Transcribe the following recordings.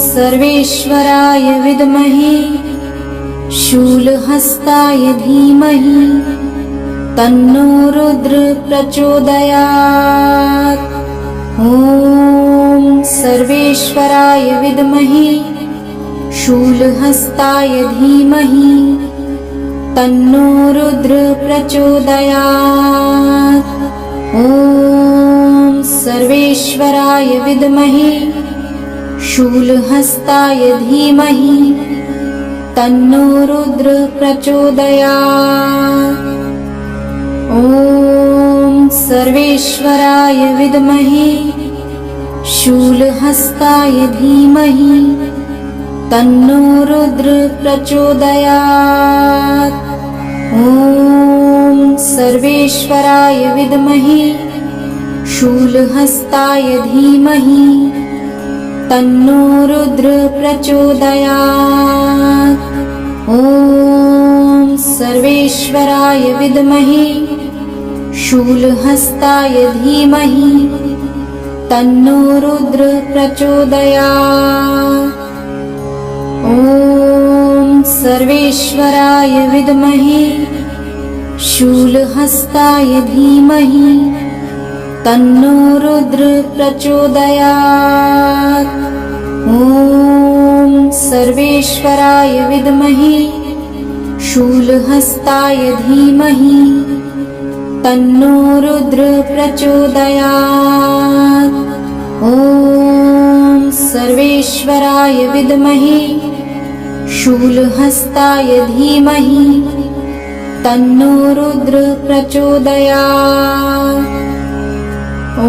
सर्वेश्वराय विद्महे शूलहस्ताय धीमहि तन्नो रुद्र प्रचोदयात्। ॐ सर्वेश्वराय विद्महे शूलहस्ताय धीमहि तन्नो रुद्र प्रचोदयात्। ॐ सर्वेश्वराय विद्महे शूलहस्ताय धीमहि तन्नो रुद्र प्रचोदयात्। ॐ सर्वेश्वराय विद्महे शूलहस्ताय धीमहि तन्नो रुद्र प्रचोदयात्। ॐ सर्वेश्वराय विद्महे शूलहस्ताय धीमहि तन्नो रुद्र प्रचोदयात्। ॐ सर्वेश्वराय विद्महे शूलहस्ताय धीमहि तन्नो रुद्र प्रचोदयात्। ॐ सर्वेश्वराय विद्महे शूलहस्ताय धीमहि तन्नो रुद्र प्रचोदयात्। ॐ सर्वेश्वराय विद्महे शूलहस्ताय धीमहि तन्नो रुद्र प्रचोदयात्। ॐ सर्वेश्वराय विद्महे शूलहस्ताय धीमहि तन्नो रुद्र प्रचोदयात्। ॐ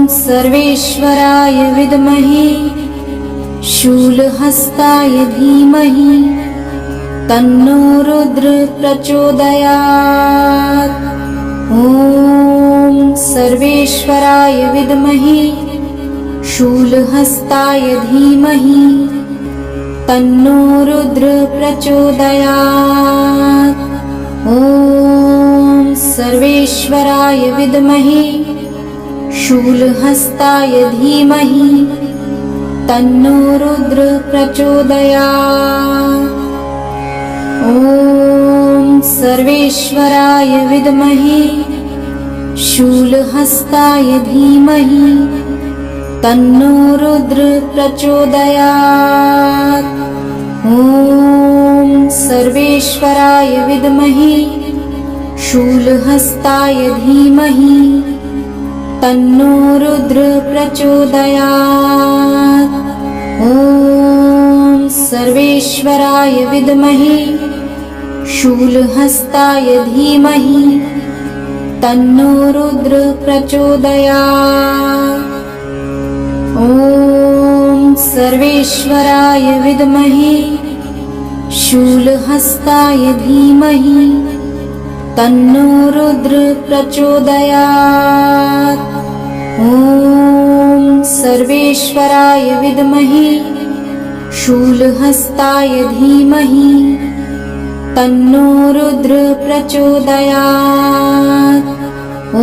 सर्वेश्वराय विद्महे शूलहस्ताय धीमहि तन्नो रुद्र प्रचोदयात्। ॐ सर्वेश्वराय विद्महे शूलहस्ताय धीमहि तन्नो रुद्र प्रचोदयात्। ॐ सर्वेश्वराय विद्महे शूलहस्ताय धीमहि तन्नो रुद्र प्रचोदयात्। ॐ सर्वेश्वराय विद्महे शूलहस्ताय धीमहि तन्नो रुद्र प्रचोदयात्। ॐ सर्वेश्वराय विद्महे शूलहस्ताय धीमहि तन्नो रुद्र प्रचोदयात्। ॐ सर्वेश्वराय विद्महे शूलहस्ताय धीमहि तन्नो रुद्र प्रचोदयात्। ॐ सर्वेश्वराय विद्महे शूलहस्ताय धीमहि तन्नो रुद्र प्रचोदयात्। ॐ सर्वेश्वराय विद्महे शूलहस्ताय धीमहि तन्नो रुद्र प्रचोदयात्। ॐ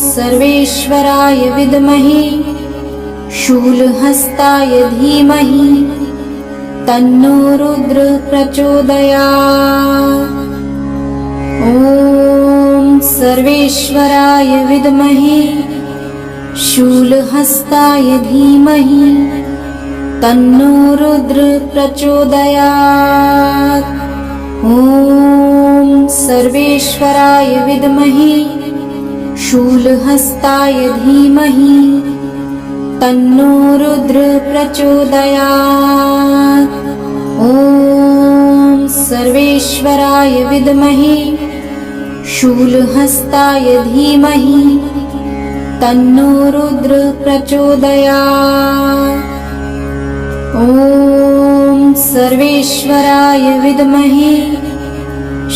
सर्वेश्वराय विद्महे शूलहस्ताय धीमहि तन्नो रुद्र प्रचोदयात्। ॐ सर्वेश्वराय विद्महे शूलहस्ताय धीमहि तन्नो रुद्र प्रचोदयात्। ॐ सर्वेश्वराय विद्महे शूलहस्ताय धीमहि तन्नो रुद्र प्रचोदयात्। ॐ सर्वेश्वराय विद्महे शूलहस्ताय धीमहि तन्नो रुद्र प्रचोदयात्। ॐ सर्वेश्वराय विद्महे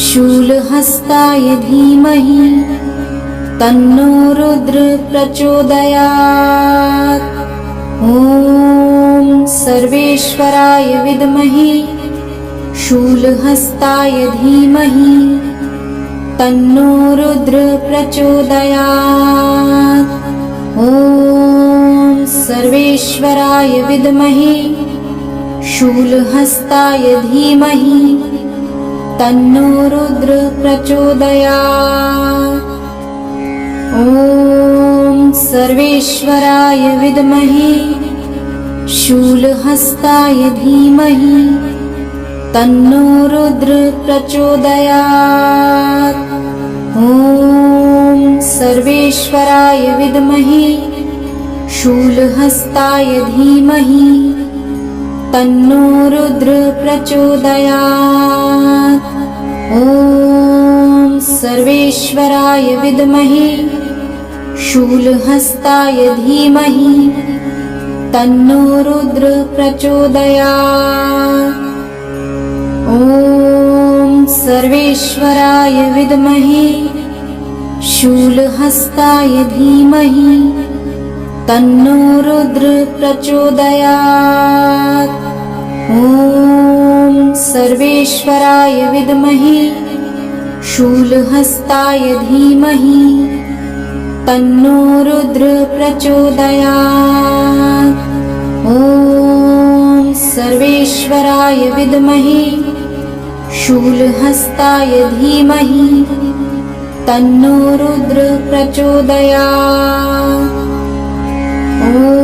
शूलहस्ताय धीमहि तन्नो रुद्र प्रचोदयात्। ॐ सर्वेश्वराय विद्महे शूलहस्ताय धीमहि तन्नो रुद्र प्रचोदयात्। ॐ सर्वेश्वराय विद्महे शूलहस्ताय धीमहि तन्नो रुद्र प्रचोदयात्। ॐ सर्वेश्वराय विद्महे शूलहस्ताय धीमहि तन्नो रुद्र प्रचोदयात्। ॐ सर्वेश्वराय विद्महे शूलहस्ताय धीमहि तन्नो रुद्र प्रचोदयात्। ॐ सर्वेश्वराय विद्महे शूलहस्ताय धीमहि तन्नो रुद्र प्रचोदयात्। ॐ सर्वेश्वराय विद्महे शूलहस्ताय धीमहि तन्नो रुद्र प्रचोदयात्। ॐ सर्वेश्वराय विद्महे शूलहस्ताय धीमहि तन्नो रुद्र प्रचोदयात्। ॐ सर्वेश्वराय विद्महे शूलहस्ताय धीमहि तन्नो रुद्र प्रचोदयात्। ॐ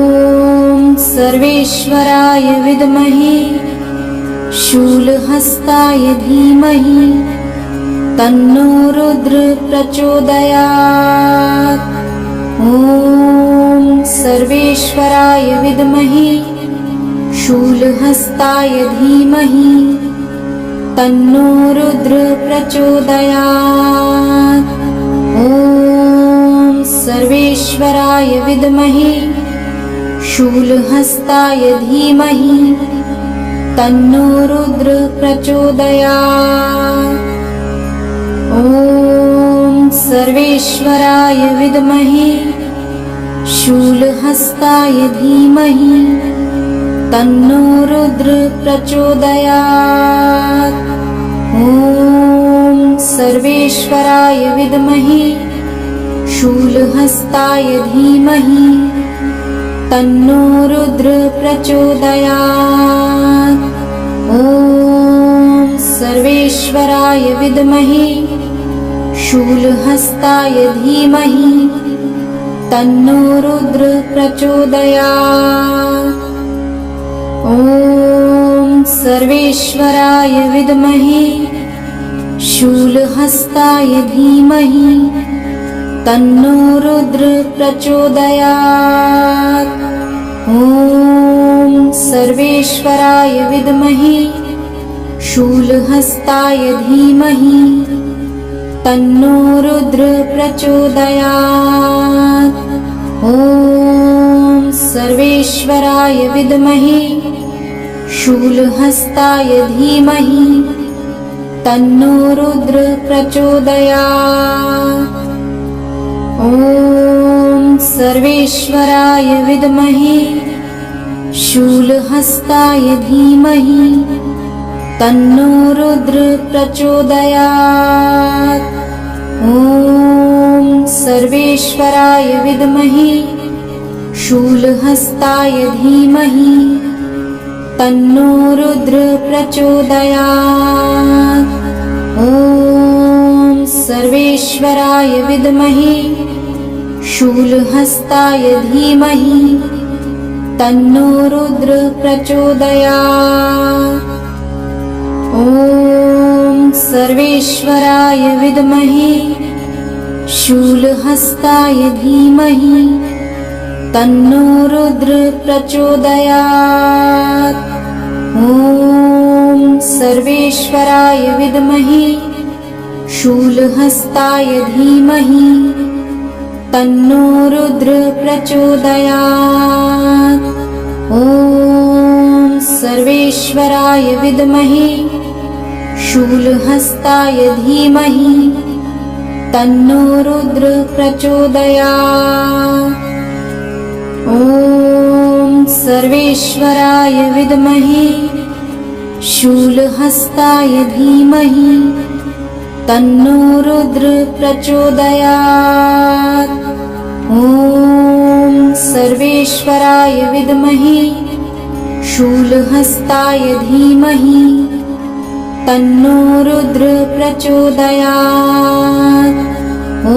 सर्वेश्वराय विद्महे शूलहस्ताय धीमहि तन्नो रुद्र प्रचोदयात्। ॐ सर्वेश्वराय विद्महे शूलहस्ताय धीमहि तन्नो रुद्र प्रचोदयात्। ॐ सर्वेश्वराय विद्महे शूलहस्ताय धीमहि तन्नो रुद्र प्रचोदयात्। ॐ सर्वेश्वराय विद्महे शूलहस्ताय धीमहि तन्नो रुद्र प्रचोदयात्। ॐ सर्वेश्वराय विद्महे शूलहस्ताय धीमहि तन्नो रुद्र प्रचोदयात्। ॐ सर्वेश्वराय विद्महे शूलहस्ताय धीमहि तन्नो रुद्र प्रचोदयात्। ॐ सर्वेश्वराय विद्महे शूलहस्ताय धीमहि तन्नो रुद्र प्रचोदयात्। ॐ सर्वेश्वराय विद्महे शूलहस्ताय धीमहि तन्नो रुद्र प्रचोदयात्। ॐ सर्वेश्वराय विद्महे शूलहस्ताय धीमहि तन्नो रुद्र प्रचोदयात्। ॐ सर्वेश्वराय विद्महे शूलहस्ताय धीमहि तन्नो रुद्र प्रचोदयात्। ॐ सर्वेश्वराय विद्महे शूलहस्ताय धीमहि तन्नो रुद्र प्रचोदयात्। ॐ सर्वेश्वराय विद्महे शूलहस्ताय धीमहि तन्नो रुद्र प्रचोदयात्। ॐ सर्वेश्वराय विद्महे शूलहस्ताय धीमहि तन्नो रुद्र प्रचोदयात्। ॐ सर्वेश्वराय विद्महे शूलहस्ताय धीमहि तन्नो रुद्र प्रचोदयात्। ॐ सर्वेश्वराय विद्महे शूलहस्ताय धीमहि तन्नो रुद्र प्रचोदयात्। ॐ सर्वेश्वराय विद्महे शूलहस्ताय धीमहि तन्नो रुद्र प्रचोदयात्। ॐ सर्वेश्वराय विद्महे शूलहस्ताय धीमहि तन्नो रुद्र प्रचोदयात्। ॐ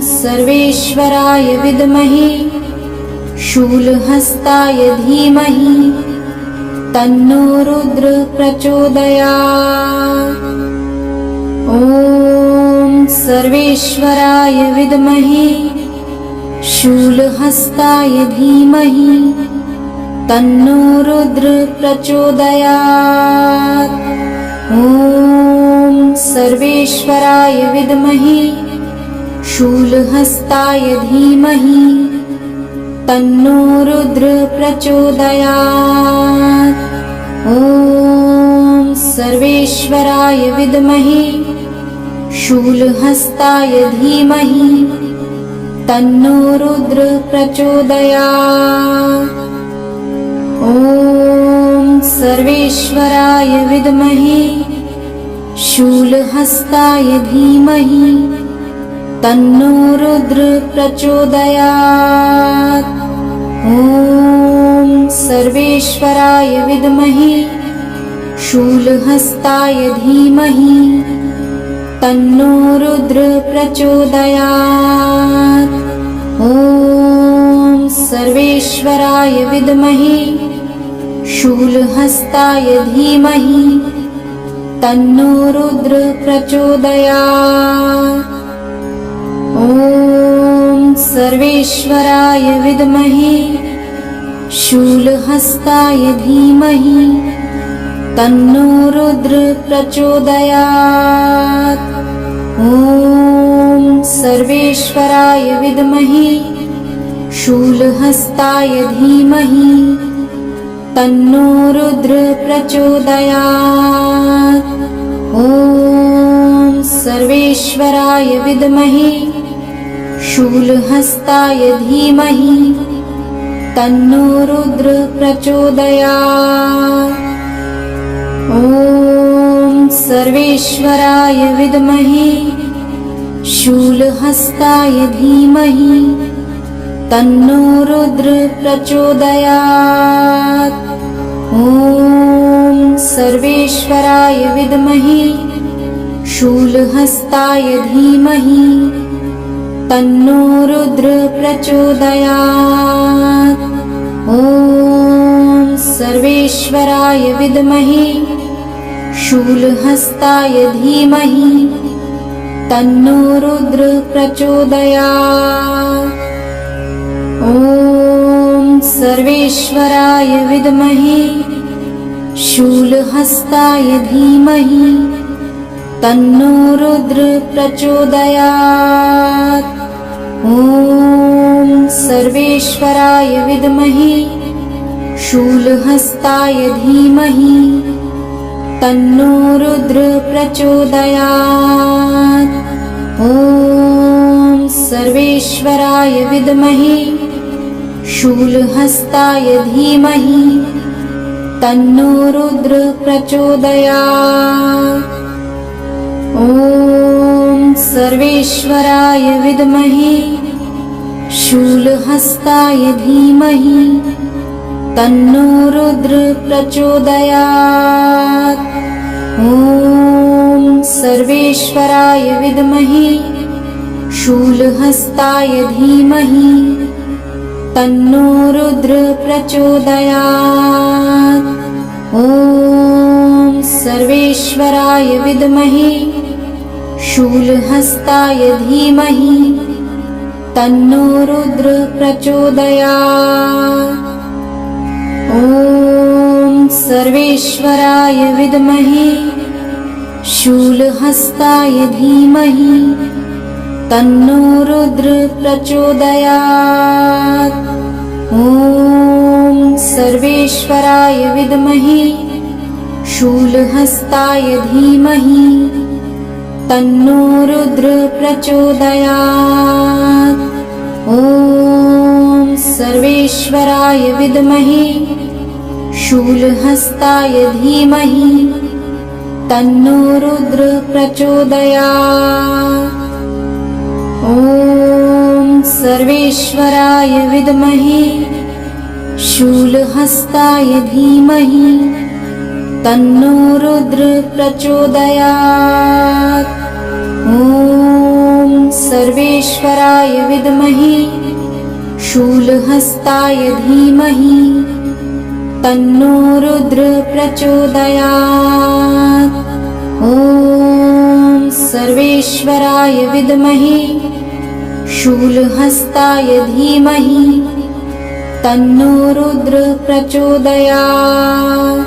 सर्वेश्वराय विद्महे शूलहस्ताय धीमहि तन्नो रुद्र प्रचोदयात्। ॐ सर्वेश्वराय विद्महे शूलहस्ताय धीमहि तन्नो रुद्र प्रचोदयात्। ॐ सर्वेश्वराय विद्महे शूलहस्ताय धीमहि तन्नो रुद्र प्रचोदयात्। ॐ सर्वेश्वराय विद्महे शूलहस्ताय धीमहि तन्नो रुद्र प्रचोदयात्। ॐ सर्वेश्वराय विद्महे शूलहस्ताय धीमहि तन्नो रुद्र प्रचोदयात्। ॐ सर्वेश्वराय विद्महे शूलहस्ताय धीमहि तन्नो रुद्र प्रचोदयात्। ॐ सर्वेश्वराय विद्महे शूलहस्ताय धीमहि तन्नो रुद्र प्रचोदयात्। ॐ सर्वेश्वराय विद्महे शूलहस्ताय धीमहि तन्नो रुद्र प्रचोदयात्। ॐ सर्वेश्वराय विद्महे शूलहस्ताय धीमहि तन्नो रुद्र प्रचोदयात्। ॐ सर्वेश्वराय विद्महे शूलहस्ताय धीमहि तन्नो रुद्र प्रचोदयात्। ॐ सर्वेश्वराय विद्महे शूलहस्ताय धीमहि तन्नो रुद्र प्रचोदयात्। ॐ सर्वेश्वराय विद्महे शूलहस्ताय धीमहि तन्नो रुद्र प्रचोदयात्। ॐ सर्वेश्वराय विद्महे शूलहस्ताय धीमहि तन्नो रुद्र प्रचोदयात्। ॐ सर्वेश्वराय विद्महे शूलहस्ताय धीमहि तन्नो रुद्र प्रचोदयात्। ॐ सर्वेश्वराय विद्महे शूलहस्ताय धीमहि तन्नो रुद्र प्रचोदयात्। ॐ सर्वेश्वराय विद्महे शूलहस्ताय धीमहि तन्नो रुद्र प्रचोदयात्। ॐ सर्वेश्वराय विद्महे शूलहस्ताय धीमहि तन्नो रुद्र प्रचोदयात्। ॐ सर्वेश्वराय विद्महे शूलहस्ताय धीमहि तन्नो रुद्र प्रचोदयात्। ॐ सर्वेश्वराय विद्महे शूलहस्ताय धीमहि तन्नो रुद्र प्रचोदयात्। ॐ सर्वेश्वराय विद्महे शूलहस्ताय धीमहि तन्नो रुद्र प्रचोदयात्। ॐ सर्वेश्वराय विद्महे शूलहस्ताय धीमहि तन्नो रुद्र प्रचोदयात्। ॐ सर्वेश्वराय विद्महे शूलहस्ताय धीमहि तन्नो रुद्र प्रचोदयात्। ॐ सर्वेश्वराय विद्महे शूलहस्ताय धीमहि तन्नो रुद्र प्रचोदयात्। ॐ सर्वेश्वराय विद्महे शूलहस्ताय धीमहि तन्नो रुद्र प्रचोदयात्। ॐ सर्वेश्वराय विद्महे शूलहस्ताय धीमहि तन्नो रुद्र प्रचोदयात्।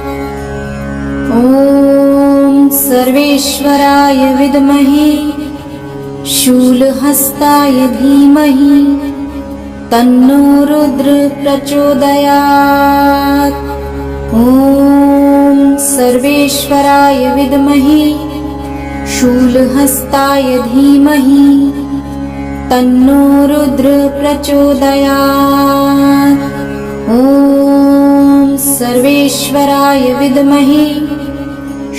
ॐ सर्वेश्वराय विद्महे शूलहस्ताय धीमहि तन्नो रुद्र प्रचोदयात्। ॐ सर्वेश्वराय विद्महे शूलहस्ताय धीमहि तन्नो रुद्र प्रचोदयात्। ॐ सर्वेश्वराय विद्महे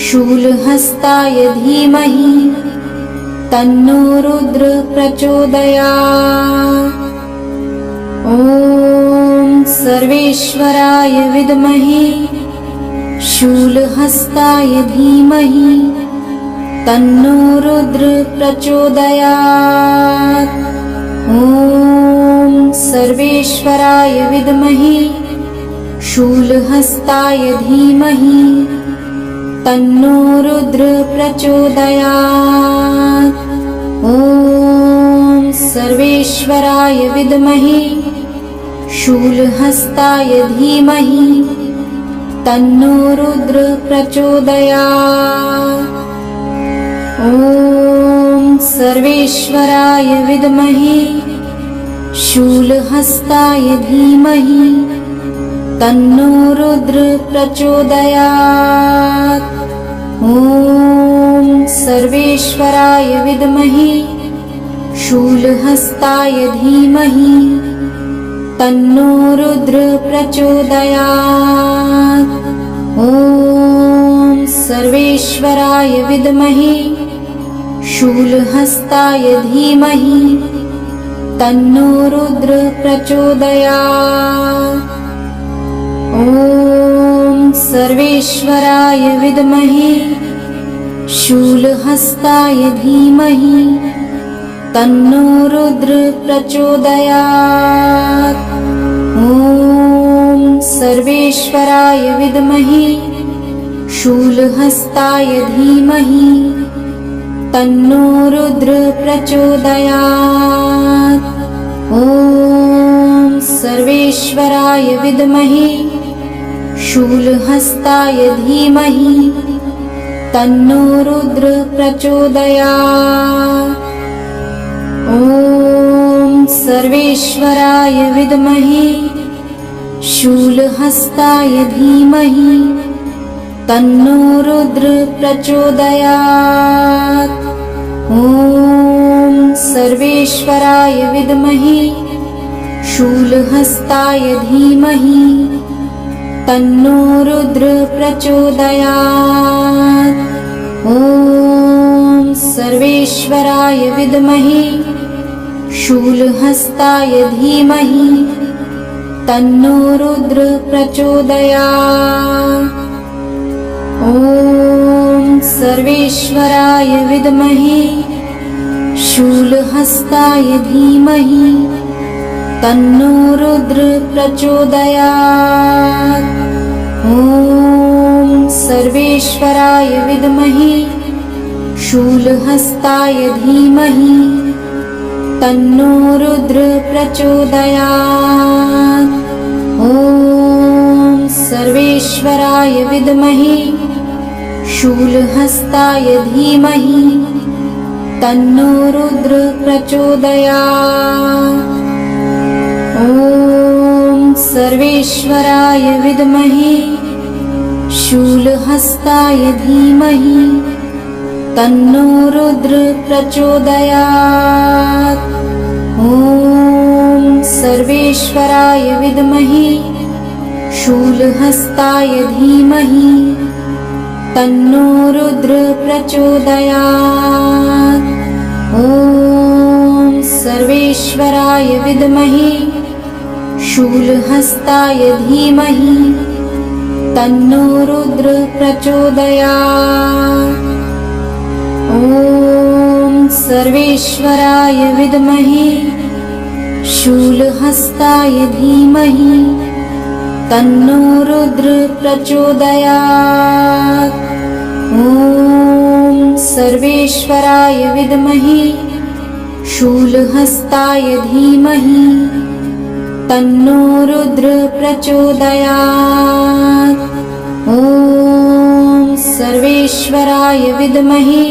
शूलहस्ताय धीमहि तन्नो रुद्र प्रचोदयात्। ॐ सर्वेश्वराय विद्महे शूलहस्ताय धीमहि तन्नो रुद्र प्रचोदयात्। ॐ सर्वेश्वराय विद्महे शूलहस्ताय धीमहि तन्नो रुद्र प्रचोदयात्। ॐ सर्वेश्वराय विद्महे शूलहस्ताय धीमहि तन्नो रुद्र प्रचोदयात्। ॐ सर्वेश्वराय विद्महे शूलहस्ताय धीमहि तन्नो रुद्र प्रचोदयात्। ॐ सर्वेश्वराय विद्महे शूलहस्ताय धीमहि तन्नो रुद्र प्रचोदयात्। ॐ सर्वेश्वराय विद्महे शूलहस्ताय धीमहि तन्नो रुद्र प्रचोदयात्। ॐ सर्वेश्वराय विद्महे शूलहस्ताय धीमहि तन्नो रुद्र प्रचोदयात्। ॐ सर्वेश्वराय विद्महे शूलहस्ताय धीमहि तन्नो रुद्र प्रचोदयात्। ॐ सर्वेश्वराय विद्महे शूलहस्ताय धीमहि तन्नो रुद्र प्रचोदयात्। ॐ सर्वेश्वराय विद्महे शूलहस्ताय धीमहि तन्नो रुद्र प्रचोदयात्। ॐ सर्वेश्वराय विद्महे शूलहस्ताय धीमहि तन्नो रुद्र प्रचोदयात्। ॐ सर्वेश्वराय विद्महे शूलहस्ताय धीमहि तन्नो रुद्र प्रचोदयात्। ॐ सर्वेश्वराय विद्महे शूलहस्ताय धीमहि तन्नो रुद्र प्रचोदयात्। ॐ सर्वेश्वराय विद्महे शूलहस्ताय धीमहि तन्नो रुद्र प्रचोदयात्। ॐ सर्वेश्वराय विद्महे शूलहस्ताय धीमहि तन्नो रुद्र प्रचोदयात्। ॐ सर्वेश्वराय विद्महे शूलहस्ताय धीमहि तन्नो रुद्र प्रचोदयात्। ॐ सर्वेश्वराय विद्महे शूलहस्ताय धीमहि तन्नो रुद्र प्रचोदयात्। ॐ सर्वेश्वराय विद्महे शूलहस्ताय धीमहि तन्नो रुद्र प्रचोदयात्। ॐ सर्वेश्वराय विद्महे शूलहस्ताय धीमहि तन्नो रुद्र प्रचोदयात्। ॐ सर्वेश्वराय विद्महे शूलहस्ताय धीमहि तन्नो रुद्र प्रचोदयात्। ॐ सर्वेश्वराय विद्महे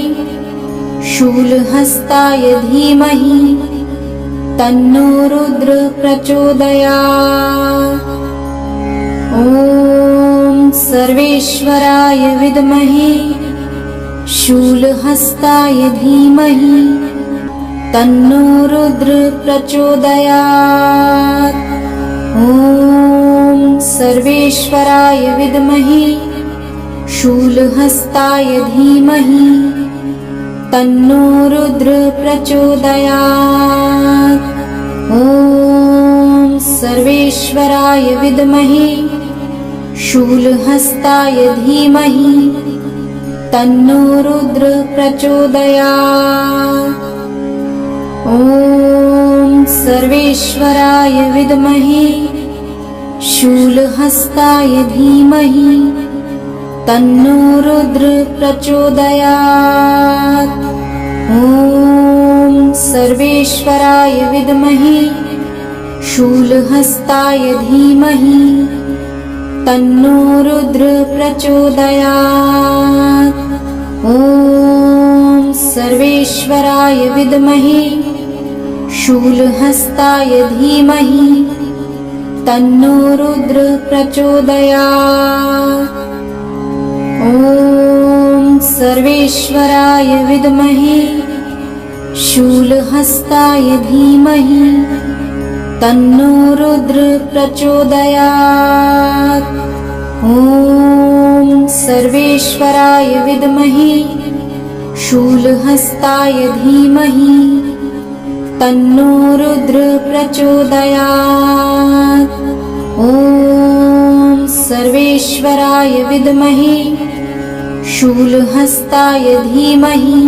शूलहस्ताय धीमहि तन्नो रुद्र प्रचोदयात्। ॐ सर्वेश्वराय विद्महे शूलहस्ताय धीमहि तन्नो रुद्र प्रचोदयात्। ॐ सर्वेश्वराय विद्महे शूलहस्ताय धीमहि तन्नो रुद्र प्रचोदयात्। ॐ सर्वेश्वराय विद्महे शूलहस्ताय धीमहि तन्नो रुद्र प्रचोदयात्। ॐ सर्वेश्वराय विद्महे शूलहस्ताय धीमहि तन्नो रुद्र प्रचोदयात्। ॐ सर्वेश्वराय विद्महे शूलहस्ताय धीमहि तन्नो रुद्र प्रचोदयात्। ॐ सर्वेश्वराय विद्महे शूलहस्ताय धीमहि तन्नो रुद्र प्रचोदयात्। ॐ सर्वेश्वराय विद्महे शूलहस्ताय धीमहि तन्नो रुद्र प्रचोदयात्। ॐ सर्वेश्वराय विद्महे शूलहस्ताय धीमहि तन्नो रुद्र प्रचोदयात्। ॐ सर्वेश्वराय विद्महे शूलहस्ताय धीमहि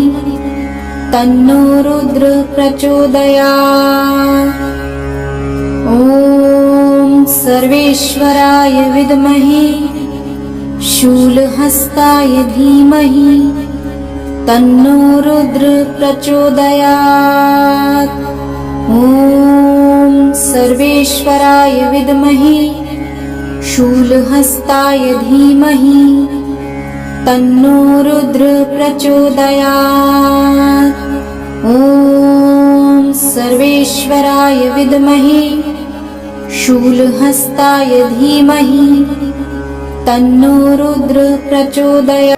तन्नो रुद्र प्रचोदयात्। ॐ सर्वेश्वराय विद्महे शूलहस्ताय धीमहि तन्नो रुद्र प्रचोदयात्। ॐ सर्वेश्वराय विद्महे शूलहस्ताय धीमहि तन्नो रुद्र प्रचोदयात्। ॐ सर्वेश्वराय विद्महे शूलहस्ताय धीमहि तन्नो रुद्र प्रचोदयात्।